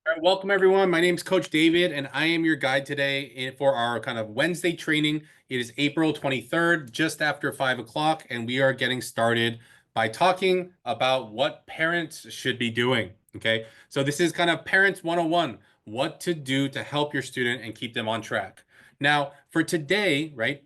All right, welcome everyone. My name is Coach David, and I am your guide today for our kind of Wednesday training. It is April 23rd, just after 5 o'clock, and we are getting started by talking about what parents should be doing. Okay, so this is kind of Parents 101, what to do to help your student and keep them on track. Now, for today, right,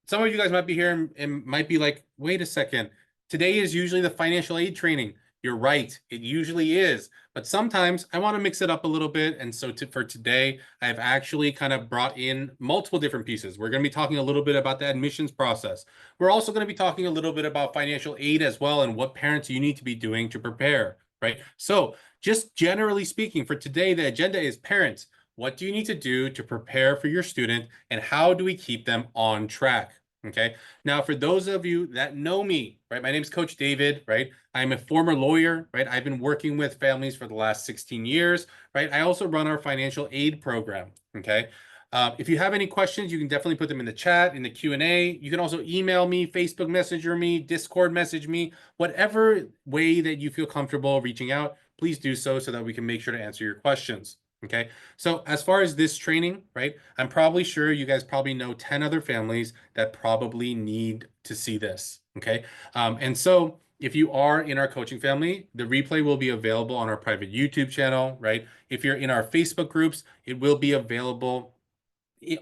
some of you guys might be here and might be like, wait a second, today is usually the financial aid training. You're right, it usually is. But sometimes I want to mix it up a little bit. And so for today, I've actually kind of brought in multiple different pieces. We're going to be talking a little bit about the admissions process. We're also going to be talking a little bit about financial aid as well and what parents you need to be doing to prepare, right? So just generally speaking, for today, the agenda is parents. What do you need to do to prepare for your student, and how do we keep them on track? Okay. Now, for those of you that know me, right, my name is Coach David, right? I'm a former lawyer, right? I've been working with families for the last 16 years, right? I also run our financial aid program, okay? If you have any questions, you can definitely put them in the chat, in the Q&A. You can also email me, Facebook Messenger me, Discord message me, whatever way that you feel comfortable reaching out, please do so that we can make sure to answer your questions. Okay, so as far as this training, right, I'm probably sure you guys probably know 10 other families that probably need to see this. Okay, and so if you are in our coaching family, the replay will be available on our private YouTube channel, right? If you're in our Facebook groups, it will be available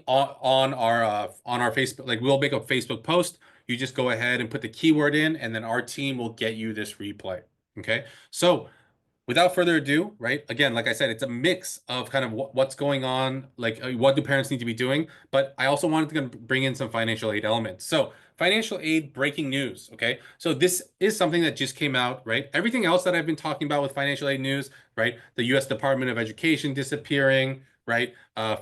on our Facebook. Like, we'll make a Facebook post. You just go ahead and put the keyword in, and then our team will get you this replay. Okay, so without further ado, right? Again, like I said, it's a mix of kind of what's going on, like what do parents need to be doing, but I also wanted to bring in some financial aid elements. So financial aid breaking news, okay? So this is something that just came out, right? Everything else that I've been talking about with financial aid news, right? The U.S. Department of Education disappearing, right?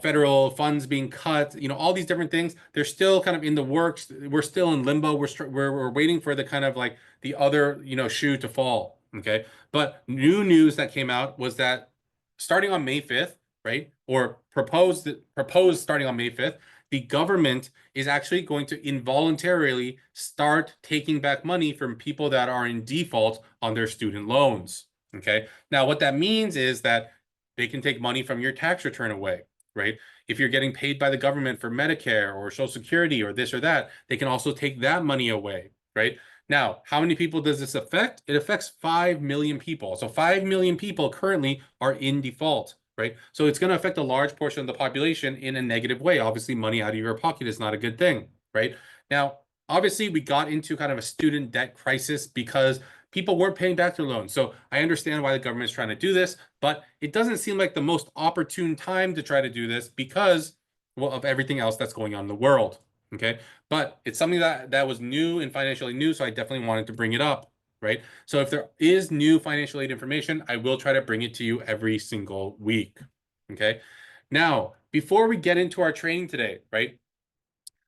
Federal funds being cut, all these different things, they're still kind of in the works. We're still in limbo. We're waiting for the kind of like the other, shoe to fall, okay? But new news that came out was that starting on May 5th, right, or proposed starting on May 5th, the government is actually going to involuntarily start taking back money from people that are in default on their student loans. Okay. Now, what that means is that they can take money from your tax return away, right? If you're getting paid by the government for Medicare or Social Security or this or that, they can also take that money away, right? Now, how many people does this affect? It affects 5 million people. So 5 million people currently are in default, right? So it's going to affect a large portion of the population in a negative way. Obviously, money out of your pocket is not a good thing, right? Now, obviously, we got into kind of a student debt crisis because people weren't paying back their loans. So I understand why the government is trying to do this, but it doesn't seem like the most opportune time to try to do this because, well, of everything else that's going on in the world. Okay, but it's something that was new and financially new, so I definitely wanted to bring it up, right? So if there is new financial aid information, I will try to bring it to you every single week. Okay, now before we get into our training today, right,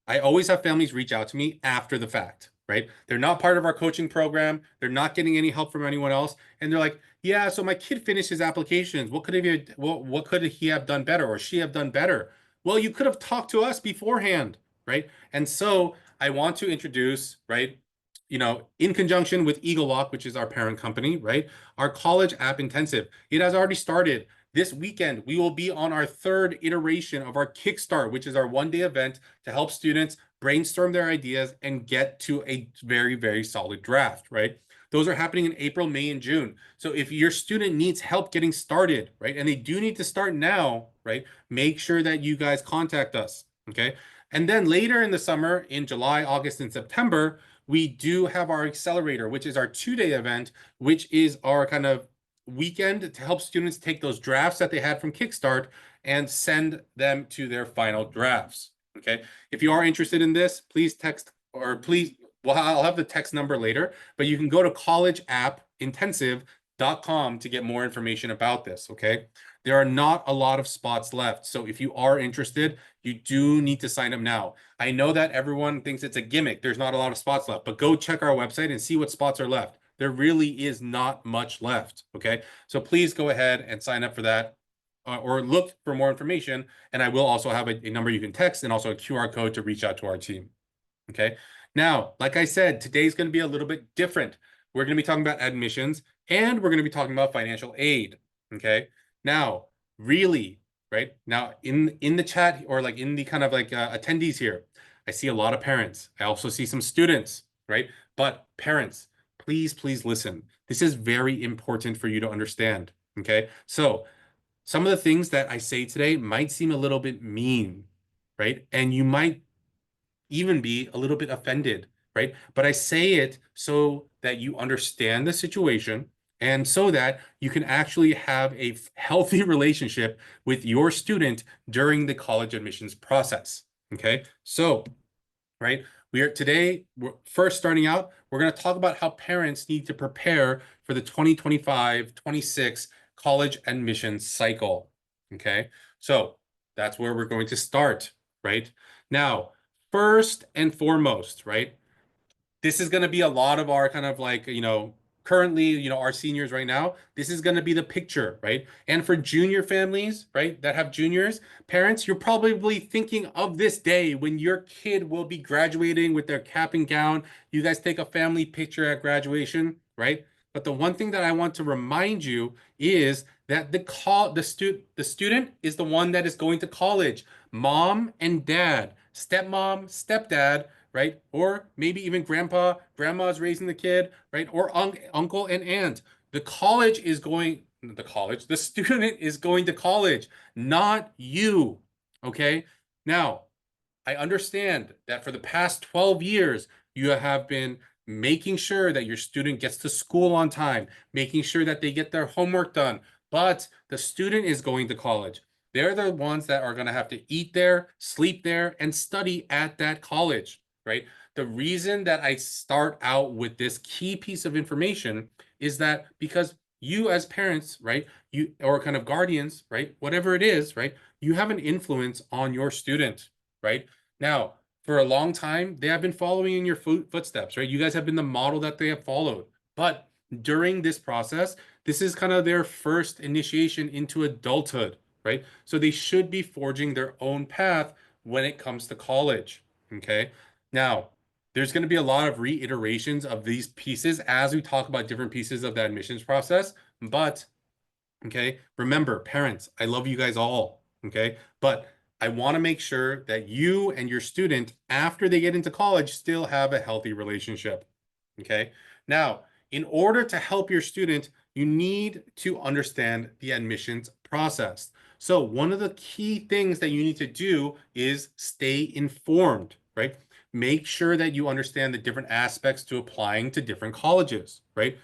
I always have families reach out to me after the fact, right? They're not part of our coaching program. They're not getting any help from anyone else. And they're like, yeah, so my kid finished his applications. What could he have done better, or she have done better? Well, you could have talked to us beforehand, right? And so I want to introduce, right, in conjunction with egelloC, which is our parent company, right, our college app intensive. It has already started. This weekend, we will be on our third iteration of our Kickstart, which is our one-day event to help students brainstorm their ideas and get to a very, very solid draft, right? Those are happening in April, May, and June. So if your student needs help getting started, right, and they do need to start now, right, make sure that you guys contact us, okay? And then later in the summer, in July, August, and September, we do have our accelerator, which is our two-day event, which is our kind of weekend to help students take those drafts that they had from Kickstart and send them to their final drafts. Okay. If you are interested in this, please text, or please, well, I'll have the text number later, but you can go to collegeappintensive.com to get more information about this. Okay. There are not a lot of spots left. So if you are interested, you do need to sign up now. I know that everyone thinks it's a gimmick. There's not a lot of spots left, but go check our website and see what spots are left. There really is not much left, okay? So please go ahead and sign up for that, or look for more information, and I will also have a number you can text and also a QR code to reach out to our team, okay? Now, like I said, today's going to be a little bit different. We're going to be talking about admissions, and we're going to be talking about financial aid, okay? Now, really, right? Now in the chat or like in the kind of like attendees here, I see a lot of parents. I also see some students, right? But parents, please listen. This is very important for you to understand, okay? So some of the things that I say today might seem a little bit mean, right? And you might even be a little bit offended, right? But I say it so that you understand the situation and so that you can actually have a healthy relationship with your student during the college admissions process. Okay. So, right, we're first starting out, we're going to talk about how parents need to prepare for the 2025-26 college admissions cycle. Okay. So that's where we're going to start, right? Now, first and foremost, right? This is going to be a lot of our kind of like, currently, our seniors right now, this is going to be the picture, right? And for junior families, right, that have juniors, parents, you're probably thinking of this day when your kid will be graduating with their cap and gown. You guys take a family picture at graduation, right? But the one thing that I want to remind you is that the student is the one that is going to college. Mom and dad, stepmom, stepdad, right? Or maybe even grandpa, grandma's raising the kid, right? Or uncle and aunt. The student is going to college, not you. Okay. Now, I understand that for the past 12 years, you have been making sure that your student gets to school on time, making sure that they get their homework done. But the student is going to college. They're the ones that are going to have to eat there, sleep there, and study at that college, right? The reason that I start out with this key piece of information is that because you as parents, right, you or kind of guardians, right, whatever it is, right, you have an influence on your student, right? Now, for a long time, they have been following in your footsteps, right? You guys have been the model that they have followed. But during this process, this is kind of their first initiation into adulthood, right? So they should be forging their own path when it comes to college, okay? Now, there's going to be a lot of reiterations of these pieces as we talk about different pieces of the admissions process. But, okay, remember, parents, I love you guys all, okay? But I want to make sure that you and your student, after they get into college, still have a healthy relationship, okay? Now, in order to help your student, you need to understand the admissions process. So one of the key things that you need to do is stay informed, right? Make sure that you understand the different aspects to applying to different colleges, right?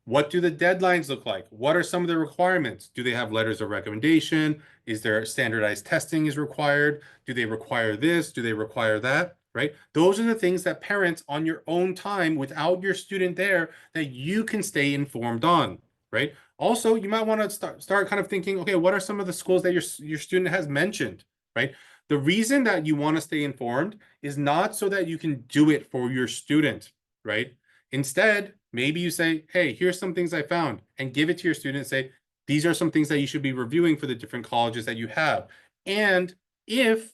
What do the deadlines look like? What are some of the requirements? Do they have letters of recommendation? Is there standardized testing is required? Do they require this? Do they require that? Right? Those are the things that parents on your own time without your student there that you can stay informed on, right? Also, you might want to start kind of thinking, okay, what are some of the schools that your student has mentioned, right? The reason that you want to stay informed is not so that you can do it for your student, right? Instead, maybe you say, hey, here's some things I found, and give it to your student and say, these are some things that you should be reviewing for the different colleges that you have. And if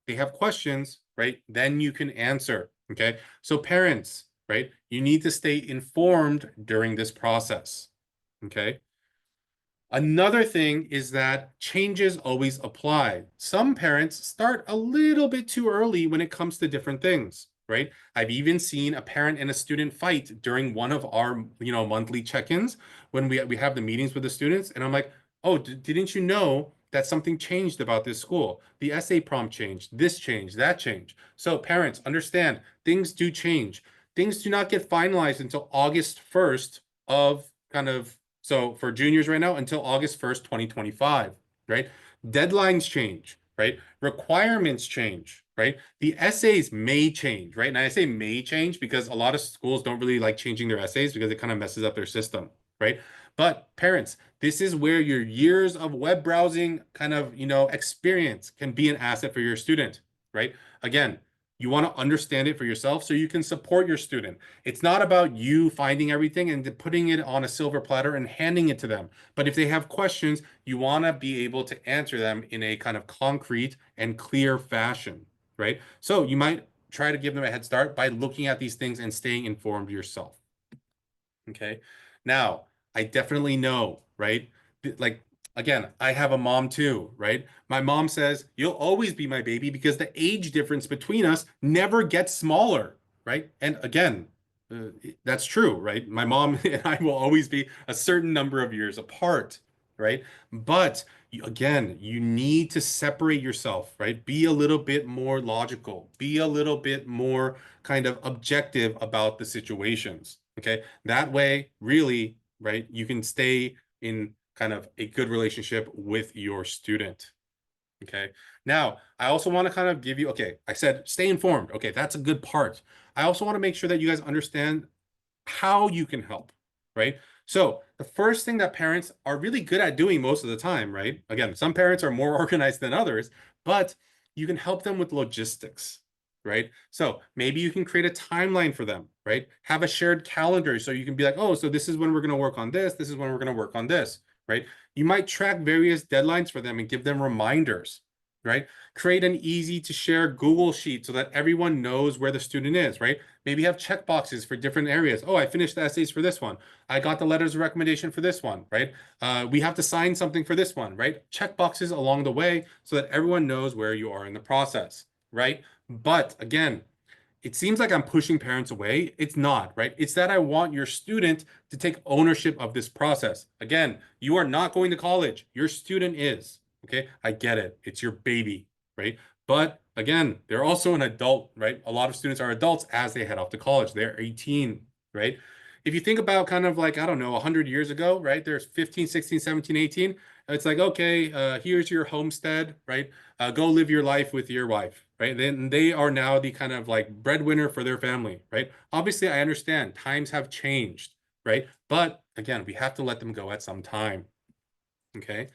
they have questions, right, then you can answer. Okay. So parents, right, you need to stay informed during this process. Okay. Another thing is that changes always apply. Some parents start a little bit too early when it comes to different things, right? I've even seen a parent and a student fight during one of our, monthly check-ins when we have the meetings with the students, and I'm like, "Oh, didn't you know that something changed about this school? The essay prompt changed, this changed, that changed." So parents, understand, things do change. Things do not get finalized until August 1st of kind of so for juniors right now until August 1st, 2025, right? Deadlines change, right? Requirements change, right? The essays may change, right? And I say may change because a lot of schools don't really like changing their essays because it kind of messes up their system, right? But parents, this is where your years of web browsing kind of, experience can be an asset for your student, right? Again, you want to understand it for yourself so you can support your student. It's not about you finding everything and putting it on a silver platter and handing it to them. But if they have questions, you want to be able to answer them in a kind of concrete and clear fashion, right? So you might try to give them a head start by looking at these things and staying informed yourself. Okay. Now, I definitely know, right? Like Again, I have a mom too, right? My mom says, you'll always be my baby because the age difference between us never gets smaller, right? And again, that's true, right? My mom and I will always be a certain number of years apart, right? But again, you need to separate yourself, right? Be a little bit more logical, be a little bit more kind of objective about the situations, okay? That way, really, right, you can stay in kind of a good relationship with your student. Okay. Now, I also want to kind of give you, okay, I said stay informed. Okay, that's a good part. I also want to make sure that you guys understand how you can help, right? So the first thing that parents are really good at doing most of the time, right? Again, some parents are more organized than others, but you can help them with logistics, right? So maybe you can create a timeline for them, right? Have a shared calendar so you can be like, oh, so this is when we're going to work on this. This is when we're going to work on this, right? You might track various deadlines for them and give them reminders, right? Create an easy to share Google Sheet so that everyone knows where the student is, right? Maybe have check boxes for different areas. Oh, I finished the essays for this one. I got the letters of recommendation for this one, right? We have to sign something for this one, right? Check boxes along the way so that everyone knows where you are in the process, right? But again, it seems like I'm pushing parents away. It's not, right? It's that I want your student to take ownership of this process. Again, you are not going to college. Your student is, okay? I get it. It's your baby, right? But again, they're also an adult, right? A lot of students are adults as they head off to college. They're 18, right? If you think about kind of like, I don't know, 100 years ago, right? There's 15, 16, 17, 18. It's like, okay, here's your homestead, right? Go live your life with your wife, right? Then they are now the kind of like breadwinner for their family, right? Obviously, I understand times have changed, right? But again, we have to let them go at some time, okay?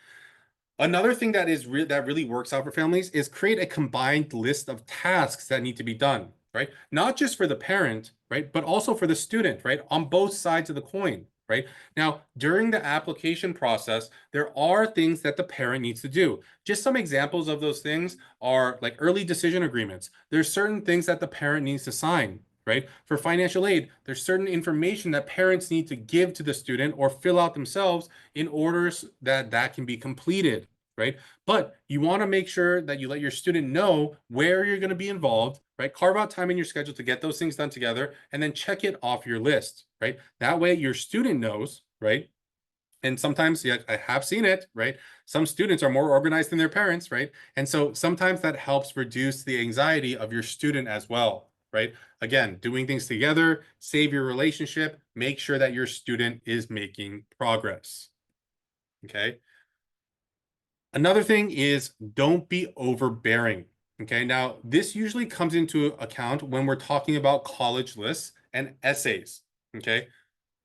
Another thing that really works out for families is create a combined list of tasks that need to be done, right? Not just for the parent, right, but also for the student, right? On both sides of the coin, right? Now, during the application process, there are things that the parent needs to do. Just some examples of those things are like early decision agreements. There's certain things that the parent needs to sign, right? For financial aid, there's certain information that parents need to give to the student or fill out themselves in order that that can be completed, right? But you want to make sure that you let your student know where you're going to be involved, right? Carve out time in your schedule to get those things done together and then check it off your list, right? That way your student knows, right? And sometimes, yeah, I have seen it, right? Some students are more organized than their parents, right? And so sometimes that helps reduce the anxiety of your student as well, right? Again, doing things together, save your relationship, make sure that your student is making progress, okay? Another thing is don't be overbearing. Okay, now this usually comes into account when we're talking about college lists and essays. Okay,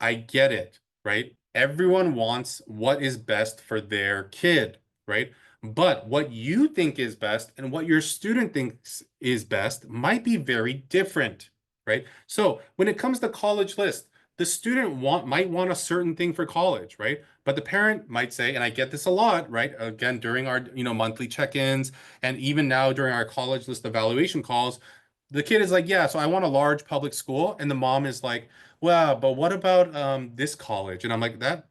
I get it, right? Everyone wants what is best for their kid, right? But what you think is best and what your student thinks is best might be very different, right? So when it comes to college list, the student might want a certain thing for college, right? But the parent might say, and I get this a lot, right? Again, during our monthly check-ins, and even now during our college list evaluation calls, the kid is like, yeah, so I want a large public school, and the mom is like, well, but what about this college? And I'm like, that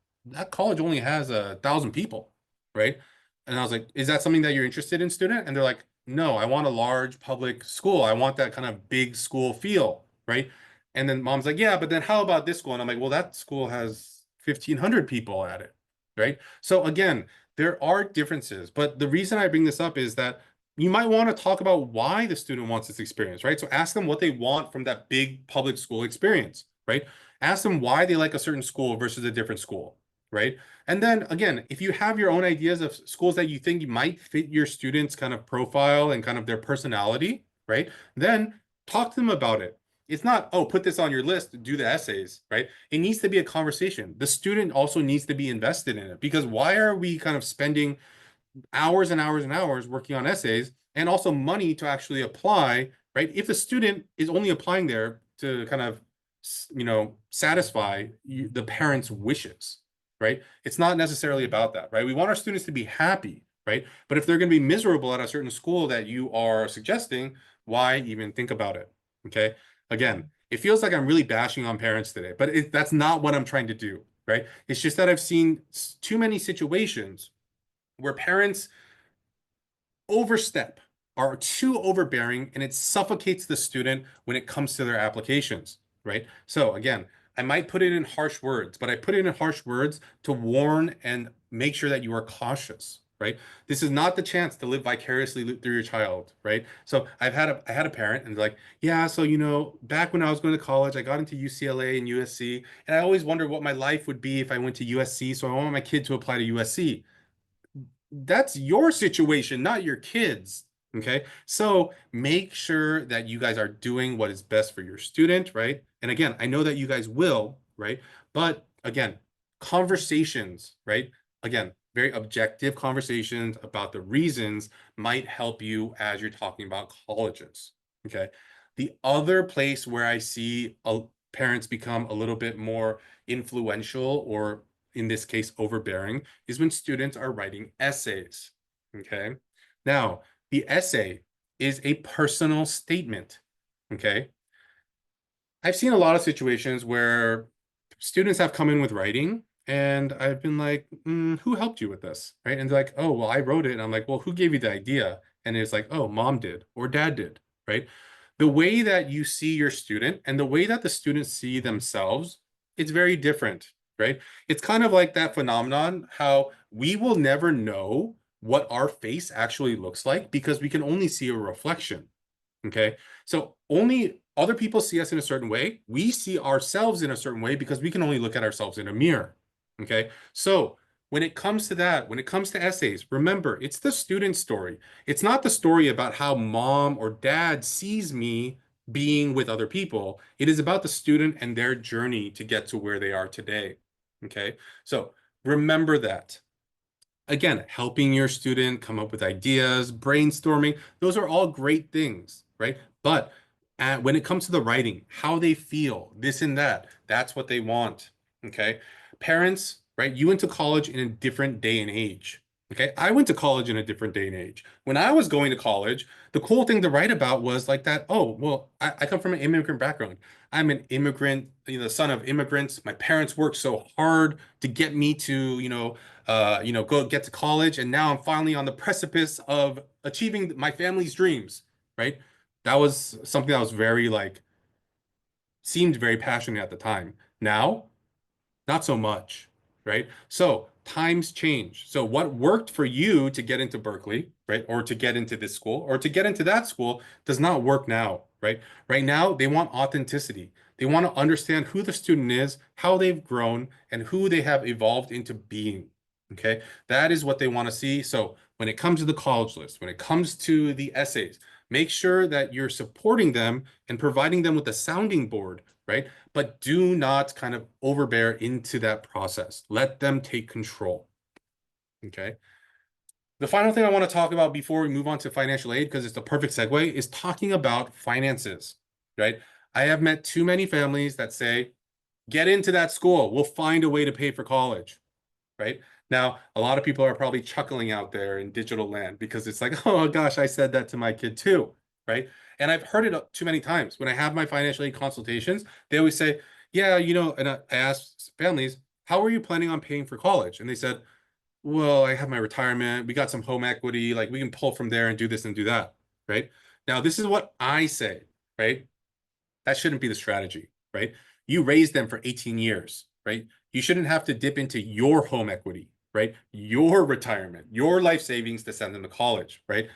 college only has 1,000 people, right? And I was like, is that something that you're interested in, student? And they're like, no, I want a large public school. I want that kind of big school feel, right? And then mom's like, yeah, but then how about this school? And I'm like, well, that school has 1,500 people at it, right? So again, there are differences, but the reason I bring this up is that you might want to talk about why the student wants this experience, right? So ask them what they want from that big public school experience, right? Ask them why they like a certain school versus a different school, right? And then again, if you have your own ideas of schools that you think you might fit your students' kind of profile and kind of their personality, right? Then talk to them about it. It's not, oh, put this on your list, do the essays, right? It needs to be a conversation. The student also needs to be invested in it because why are we kind of spending hours and hours and hours working on essays and also money to actually apply, right? If the student is only applying there to kind of, satisfy the parents' wishes, right? It's not necessarily about that, right? We want our students to be happy, right? But if they're going to be miserable at a certain school that you are suggesting, why even think about it? Okay. Again, it feels like I'm really bashing on parents today, but that's not what I'm trying to do, right? It's just that I've seen too many situations where parents overstep, are too overbearing, and it suffocates the student when it comes to their applications, right? So again, I might put it in harsh words, but I put it in harsh words to warn and make sure that you are cautious, right? This is not the chance to live vicariously through your child, right? So I had a parent and like, yeah, so back when I was going to college, I got into UCLA and USC, and I always wondered what my life would be if I went to USC, so I want my kid to apply to USC. That's your situation, not your kids. Okay. So make sure that you guys are doing what is best for your student, right? And again, I know that you guys will, right? But again, conversations, right? Again, very objective conversations about the reasons might help you as you're talking about colleges. Okay. The other place where I see parents become a little bit more influential, or in this case, overbearing, is when students are writing essays. Okay. Now, the essay is a personal statement. Okay. I've seen a lot of situations where students have come in with writing, and I've been like, who helped you with this? Right. And they're like, oh, well, I wrote it. And I'm like, well, who gave you the idea? And it's like, oh, mom did or dad did. Right. The way that you see your student and the way that the students see themselves, it's very different. Right. It's kind of like that phenomenon, how we will never know what our face actually looks like because we can only see a reflection. Okay. So only other people see us in a certain way. We see ourselves in a certain way because we can only look at ourselves in a mirror. Okay. So when it comes to that, when it comes to essays, remember, it's the student story. It's not the story about how mom or dad sees me being with other people. It is about the student and their journey to get to where they are today. Okay. So remember that. Again, helping your student come up with ideas, brainstorming, those are all great things, right? But when it comes to the writing, how they feel, this and that, that's what they want, okay? Parents, right? You went to college in a different day and age, okay? I went to college in a different day and age. When I was going to college, the cool thing to write about was like that, oh, well, I come from an immigrant background. I'm an immigrant, the son of immigrants. My parents worked so hard to get me to, go get to college, and now I'm finally on the precipice of achieving my family's dreams, right? That was something that was very like seemed very passionate at the time. Now, not so much, right? So times change. So what worked for you to get into Berkeley, right, or to get into this school, or to get into that school does not work now, right? Right now, they want authenticity. They want to understand who the student is, how they've grown, and who they have evolved into being. Okay, that is what they want to see. So when it comes to the college list, when it comes to the essays, make sure that you're supporting them and providing them with a sounding board, right? But do not kind of overbear into that process. Let them take control. Okay. The final thing I want to talk about before we move on to financial aid, because it's the perfect segue, is talking about finances, right? I have met too many families that say, get into that school. We'll find a way to pay for college, right? Now, a lot of people are probably chuckling out there in digital land because it's like, oh gosh, I said that to my kid too, right? And I've heard it too many times. When I have my financial aid consultations, they always say, yeah, and I ask families, how are you planning on paying for college? And they said, well, I have my retirement. We got some home equity. Like we can pull from there and do this and do that, right? Now, this is what I say, right? That shouldn't be the strategy, right? You raised them for 18 years, right? You shouldn't have to dip into your home equity, right? Your retirement, your life savings to send them to college, right?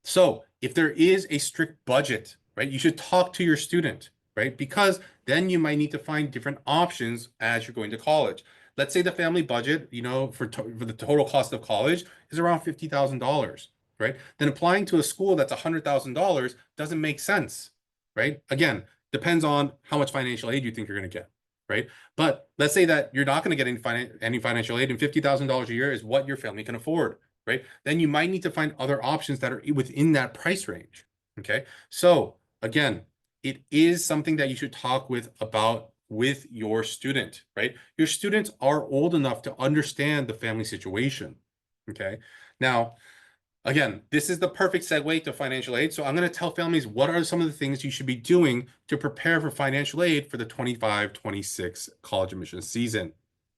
So if there is a strict budget, right, you should talk to your student, right? Because then you might need to find different options as you're going to college. Let's say the family budget, for the total cost of college is around $50,000, right? Then applying to a school that's $100,000 doesn't make sense, right? Again, depends on how much financial aid you think you're going to get, right? But let's say that you're not going to get any financial aid, and $50,000 a year is what your family can afford, right? Then you might need to find other options that are within that price range. Okay. So again, it is something that you should talk about with your student, right? Your students are old enough to understand the family situation. Okay. Now, again, this is the perfect segue to financial aid. So I'm going to tell families what are some of the things you should be doing to prepare for financial aid for the 25-26 college admission season.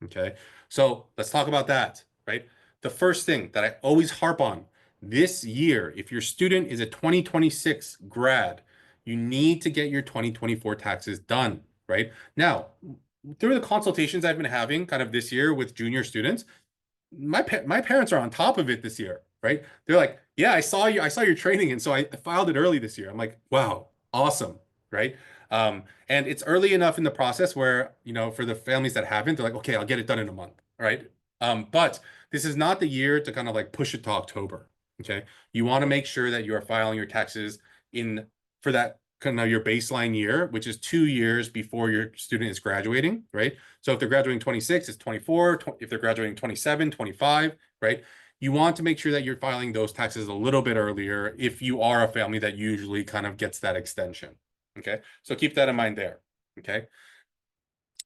Okay. So let's talk about that, right? the first thing that I always harp on this year, if your student is a 2026 grad, you need to get your 2024 taxes done, right? Now, through the consultations I've been having kind of this year with junior students, my parents are on top of it this year, right? They're like, yeah, I saw your training, and so I filed it early this year. I'm like, wow, awesome, right? And it's early enough in the process where, for the families that haven't, they're like, okay, I'll get it done in a month, right? But this is not the year to kind of like push it to October. Okay. You want to make sure that you are filing your taxes in for that kind of your baseline year, which is 2 years before your student is graduating, right? So if they're graduating 26, it's 24. If they're graduating 27, 25, right? You want to make sure that you're filing those taxes a little bit earlier if you are a family that usually kind of gets that extension. Okay. So keep that in mind there. Okay.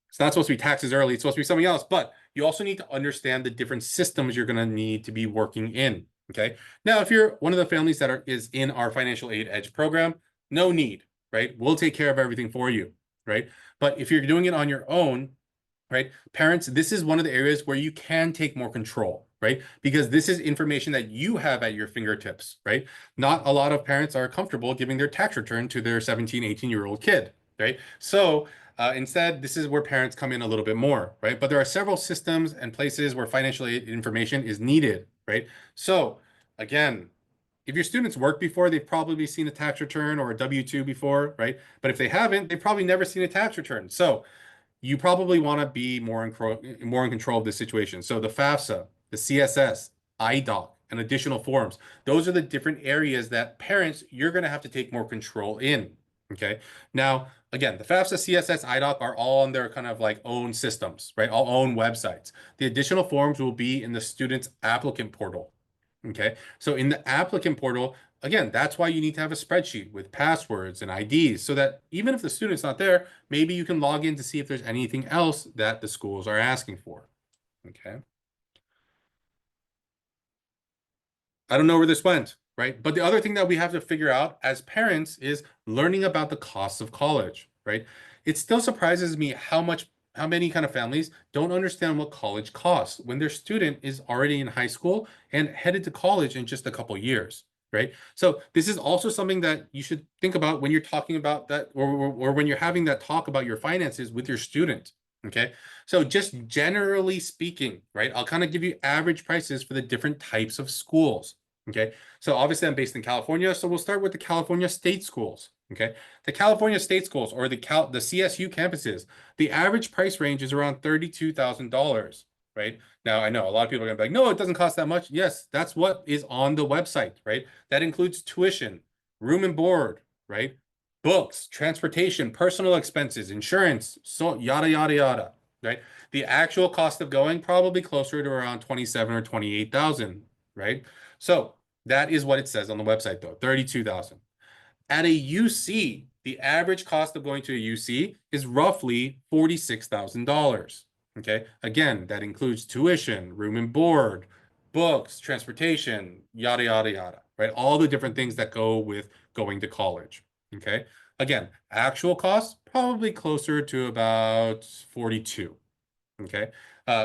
It's not supposed to be taxes early. It's supposed to be something else, but you also need to understand the different systems you're going to need to be working in. Okay. Now, if you're one of the families that is in our financial aid edge program, no need, right? We'll take care of everything for you, right? But if you're doing it on your own, right? Parents, this is one of the areas where you can take more control, right? Because this is information that you have at your fingertips, right? Not a lot of parents are comfortable giving their tax return to their 17, 18-year-old kid, right? So instead, this is where parents come in a little bit more, right? But there are several systems and places where financial aid information is needed, right? So again, if your students worked before, they've probably seen a tax return or a W-2 before, right? But if they haven't, they've probably never seen a tax return. So you probably want to be more in control of this situation. So the FAFSA, the CSS, IDOC, and additional forms. Those are the different areas that parents, you're going to have to take more control in. Okay. Now, again, the FAFSA, CSS, IDOC are all on their kind of like own systems, right? All own websites. The additional forms will be in the student's applicant portal. Okay. So in the applicant portal, again, that's why you need to have a spreadsheet with passwords and IDs so that even if the student's not there, maybe you can log in to see if there's anything else that the schools are asking for. Okay. I don't know where this went, right? But the other thing that we have to figure out as parents is learning about the costs of college, right? It still surprises me how many kind of families don't understand what college costs when their student is already in high school and headed to college in just a couple years, right? So this is also something that you should think about when you're talking about that, or when you're having that talk about your finances with your student. Okay. So just generally speaking, right, I'll kind of give you average prices for the different types of schools. Okay. So obviously I'm based in California. So we'll start with the California state schools. Okay. The California state schools or the CSU campuses, the average price range is around $32,000. Right. Now I know a lot of people are gonna be like, no, it doesn't cost that much. Yes, that's what is on the website, right? That includes tuition, room and board, right? Books, transportation, personal expenses, insurance, so yada, yada, yada, right? The actual cost of going probably closer to around 27 or 28,000, right? So that is what it says on the website though, 32,000. At a UC, the average cost of going to a UC is roughly $46,000. Okay. Again, that includes tuition, room and board, books, transportation, yada, yada, yada, right? All the different things that go with going to college. Okay. Again, actual costs probably closer to about 42. Okay.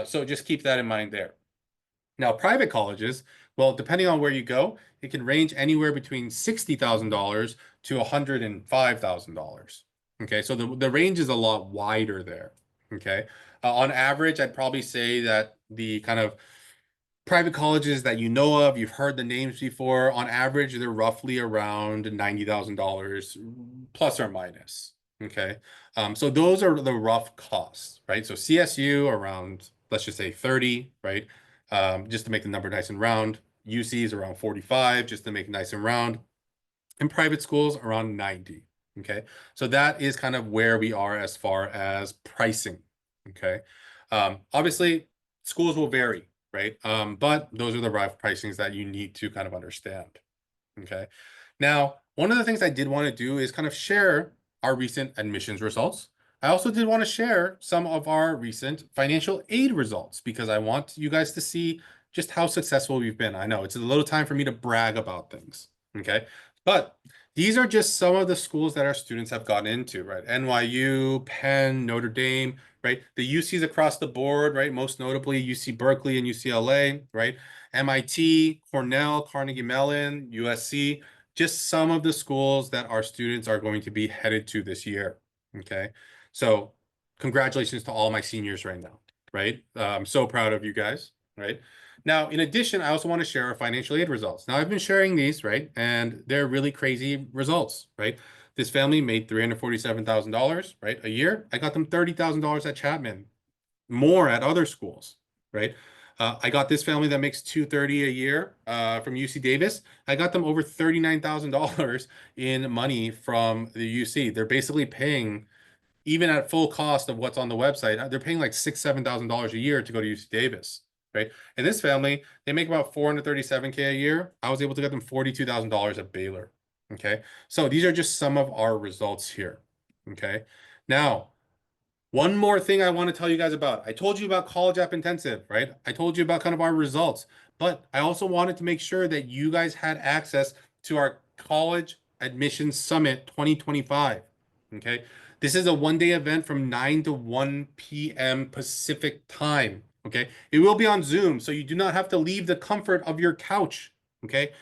So just keep that in mind there. Now, private colleges, well, depending on where you go, it can range anywhere between $60,000 to $105,000. Okay, so the range is a lot wider there. Okay, on average, I'd probably say that the kind of private colleges that you know of, you've heard the names before, on average, they're roughly around $90,000 plus or minus. Okay. So those are the rough costs, right? So CSU around, let's just say 30, right? Just to make the number nice and round. UC is around 45, just to make it nice and round. And private schools around 90. Okay. So that is kind of where we are as far as pricing. Okay. Obviously, schools will vary, right? But those are the rough pricings that you need to kind of understand. Okay. Now, one of the things I did want to do is kind of share our recent admissions results. I also did want to share some of our recent financial aid results because I want you guys to see just how successful we've been. I know it's a little time for me to brag about things. Okay. But these are just some of the schools that our students have gotten into, right? NYU, Penn, Notre Dame, right? The UCs across the board, right? Most notably UC Berkeley and UCLA, right? MIT, Cornell, Carnegie Mellon, USC, just some of the schools that our students are going to be headed to this year. Okay. So congratulations to all my seniors right now, right? I'm so proud of you guys, right? Now, in addition, I also want to share our financial aid results. Now, I've been sharing these, right? And they're really crazy results, right? This family made $347,000, right? A year. I got them $30,000 at Chapman, more at other schools, right? I got this family that makes $230 a year from UC Davis. I got them over $39,000 in money from the UC. They're basically paying, even at full cost of what's on the website, they're paying like $6,000-$7,000 a year to go to UC Davis, right? And this family, they make about $437K a year. I was able to get them $42,000 at Baylor. Okay, so these are just some of our results here. Okay, now one more thing I want to tell you guys about. I told you about College App Intensive, right? I told you about kind of our results, but I also wanted to make sure that you guys had access to our College Admissions Summit 2025. Okay, this is a one-day event from 9 to 1 p.m. Pacific time. Okay, it will be on Zoom, so you do not have to leave the comfort of your couch. Okay,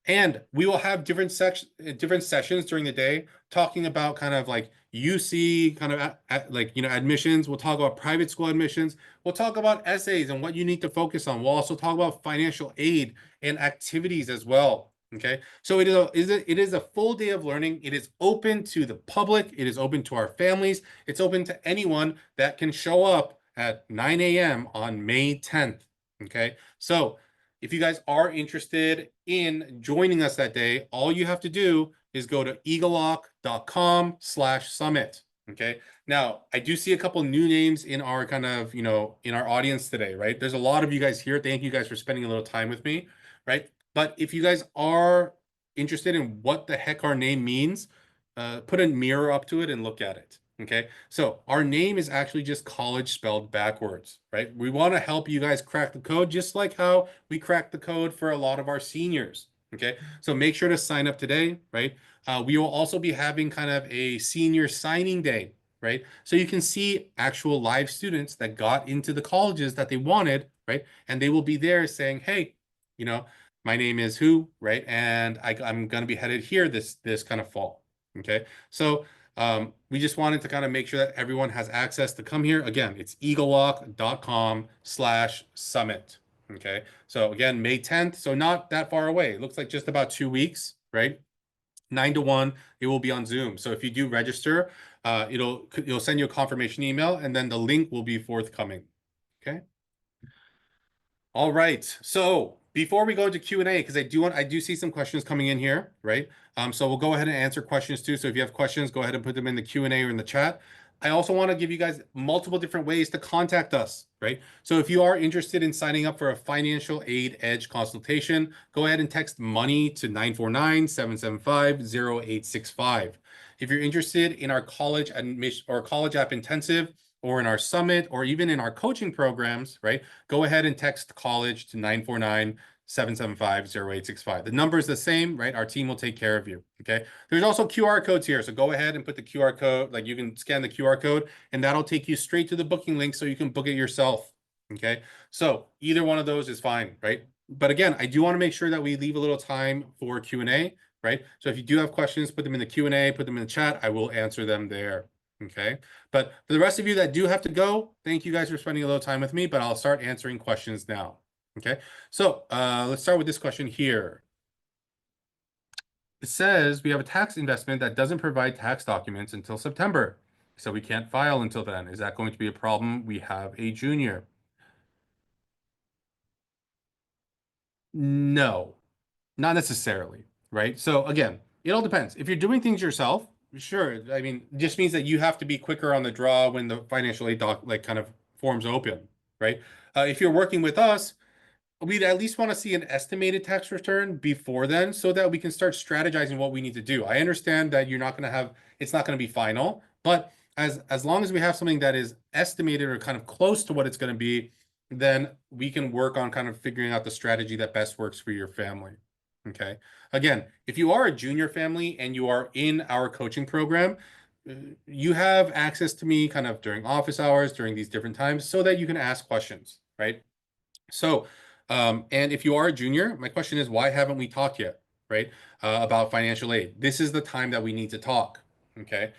and we will have different sessions during the day talking about kind of like UC kind of like, you know, admissions. We'll talk about private school admissions. We'll talk about essays and what you need to focus on. We'll also talk about financial aid and activities as well. Okay, so it is a full day of learning. It is open to the public. It is open to our families. It's open to anyone that can show up at 9 a.m. on May 10th. Okay, so if you guys are interested in joining us that day, all you have to do is go to egelloC.com/summit. Okay. Now, I do see a couple new names in our kind of, you know, in our audience today, right? There's a lot of you guys here. Thank you guys for spending a little time with me, right? But if you guys are interested in what the heck our name means, put a mirror up to it and look at it. Okay, so our name is actually just college spelled backwards, right? We want to help you guys crack the code, just like how we cracked the code for a lot of our seniors. Okay, so make sure to sign up today, right? We will also be having kind of a senior signing day, right? So you can see actual live students that got into the colleges that they wanted, right? And they will be there saying, hey, you know, my name is who, right? And I'm going to be headed here this kind of fall. Okay, so we just wanted to kind of make sure that everyone has access to come here. Again, it's egelloC.com/summit. Okay. So again, May 10th. So not that far away. It looks like just about 2 weeks, right? 9 to 1. It will be on Zoom. So if you do register, it'll send you a confirmation email, and then the link will be forthcoming. Okay. All right. So before we go into Q&A, because I do see some questions coming in here, right? So we'll go ahead and answer questions too. So if you have questions, go ahead and put them in the Q&A or in the chat. I also want to give you guys multiple different ways to contact us, right? So if you are interested in signing up for a financial aid edge consultation, go ahead and text money to 949-775-0865. If you're interested in our college admission or college app intensive, or in our summit, or even in our coaching programs, right? Go ahead and text college to 949-775-0865. The number is the same, right? Our team will take care of you, okay? There's also QR codes here, so go ahead and put the QR code, like you can scan the QR code, and that'll take you straight to the booking link so you can book it yourself, okay? So either one of those is fine, right? But again, I do want to make sure that we leave a little time for Q&A, right? So if you do have questions, put them in the Q&A, put them in the chat. I will answer them there. Okay, but for the rest of you that do have to go, thank you guys for spending a little time with me, but I'll start answering questions now. Okay, so let's start with this question here. It says we have a tax investment that doesn't provide tax documents until September, so we can't file until then. Is that going to be a problem? We have a junior. No, not necessarily, right? So again, it all depends. If you're doing things yourself, sure. I mean, it just means that you have to be quicker on the draw when the financial aid kind of forms open, right? If you're working with us, we'd at least want to see an estimated tax return before then so that we can start strategizing what we need to do. I understand that you're not going to have, it's not going to be final, but as long as we have something that is estimated or kind of close to what it's going to be, then we can work on kind of figuring out the strategy that best works for your family. Okay. Again, if you are a junior family and you are in our coaching program, you have access to me kind of during office hours, during these different times, so that you can ask questions, right? So And if you are a junior, my question is, why haven't we talked yet, right? About financial aid. This is the time that we need to talk. Okay.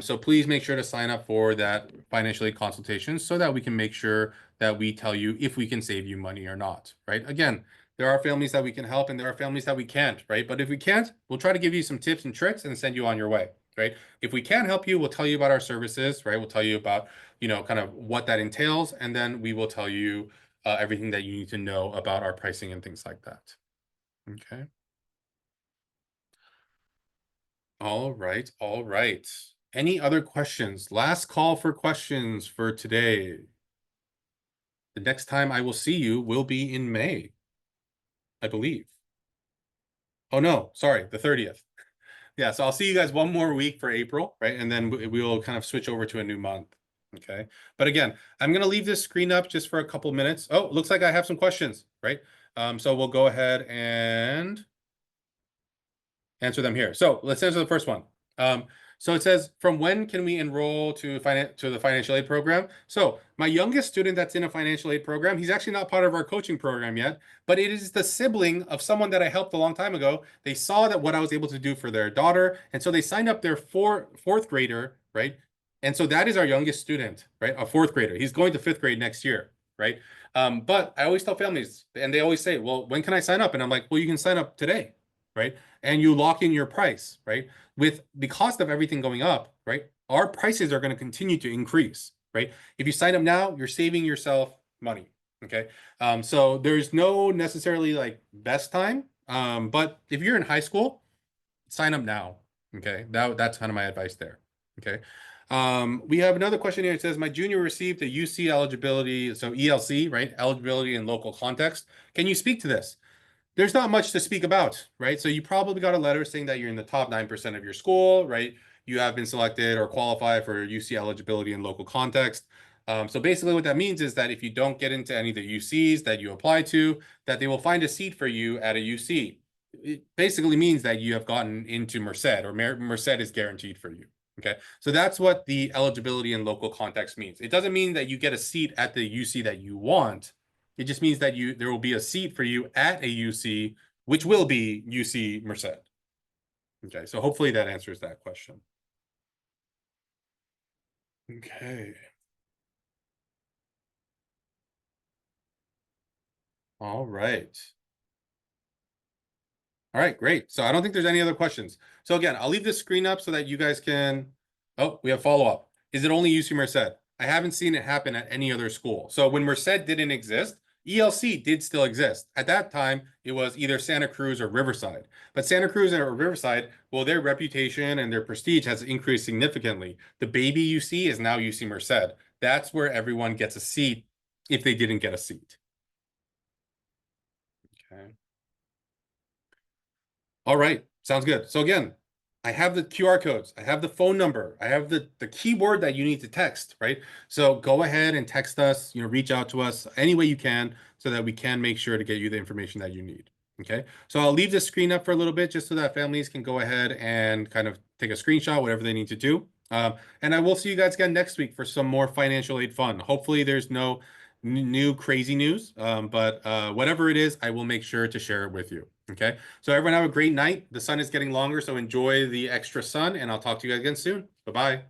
So please make sure to sign up for that financial aid consultation so that we can make sure that we tell you if we can save you money or not, right? Again, there are families that we can help and there are families that we can't, right? But if we can't, we'll try to give you some tips and tricks and send you on your way, right? If we can help you, we'll tell you about our services, right? We'll tell you about, kind of what that entails, and then we will tell you everything that you need to know about our pricing and things like that. Okay. All right. All right. Any other questions? Last call for questions for today. The next time I will see you will be in May, I believe. Oh, no, sorry, the 30th. Yeah, so I'll see you guys one more week for April, right? And then we'll kind of switch over to a new month. Okay. But again, I'm going to leave this screen up just for a couple minutes. Oh, looks like I have some questions, right? So we'll go ahead and answer them here. So let's answer the first one. So it says, from when can we enroll to the financial aid program? So my youngest student that's in a financial aid program, he's actually not part of our coaching program yet, but it is the sibling of someone that I helped a long time ago. They saw that what I was able to do for their daughter, and so they signed up their fourth grader, right? And so that is our youngest student, right? A fourth grader. He's going to fifth grade next year, right? But I always tell families, and they always say, well, when can I sign up? And I'm like, well, you can sign up today, right? And you lock in your price, right? With the cost of everything going up, right? Our prices are going to continue to increase, right? If you sign up now, you're saving yourself money, okay? So there's no necessarily like best time, but if you're in high school, sign up now, okay? That's kind of my advice there, okay? We have another question here. It says, my junior received a UC eligibility, so ELC, right? Eligibility in local context. Can you speak to this? There's not much to speak about, right? So you probably got a letter saying that you're in the top 9% of your school, right? You have been selected or qualified for UC eligibility in local context. So basically what that means is that if you don't get into any of the UCs that you apply to, that they will find a seat for you at a UC. It basically means that you have gotten into Merced, or Merced is guaranteed for you. Okay, so that's what the eligibility in local context means. It doesn't mean that you get a seat at the UC that you want. It just means that there will be a seat for you at a UC, which will be UC Merced. Okay, so hopefully that answers that question. Okay. All right. All right, great. So I don't think there's any other questions. So again, I'll leave this screen up so that you guys can. Oh, we have follow-up. Is it only UC Merced? I haven't seen it happen at any other school. So when Merced didn't exist, ELC did still exist. At that time, it was either Santa Cruz or Riverside. But Santa Cruz or Riverside, well, their reputation and their prestige has increased significantly. The baby UC is now UC Merced. That's where everyone gets a seat if they didn't get a seat. Okay. All right, sounds good. So again, I have the QR codes, I have the phone number, I have the keyword that you need to text, right? So go ahead and text us, reach out to us any way you can so that we can make sure to get you the information that you need. Okay, so I'll leave the screen up for a little bit just so that families can go ahead and kind of take a screenshot, whatever they need to do. And I will see you guys again next week for some more financial aid fun. Hopefully there's no new crazy news, but whatever it is, I will make sure to share it with you. Okay, so everyone have a great night. The sun is getting longer, so enjoy the extra sun, and I'll talk to you guys again soon. Bye-bye.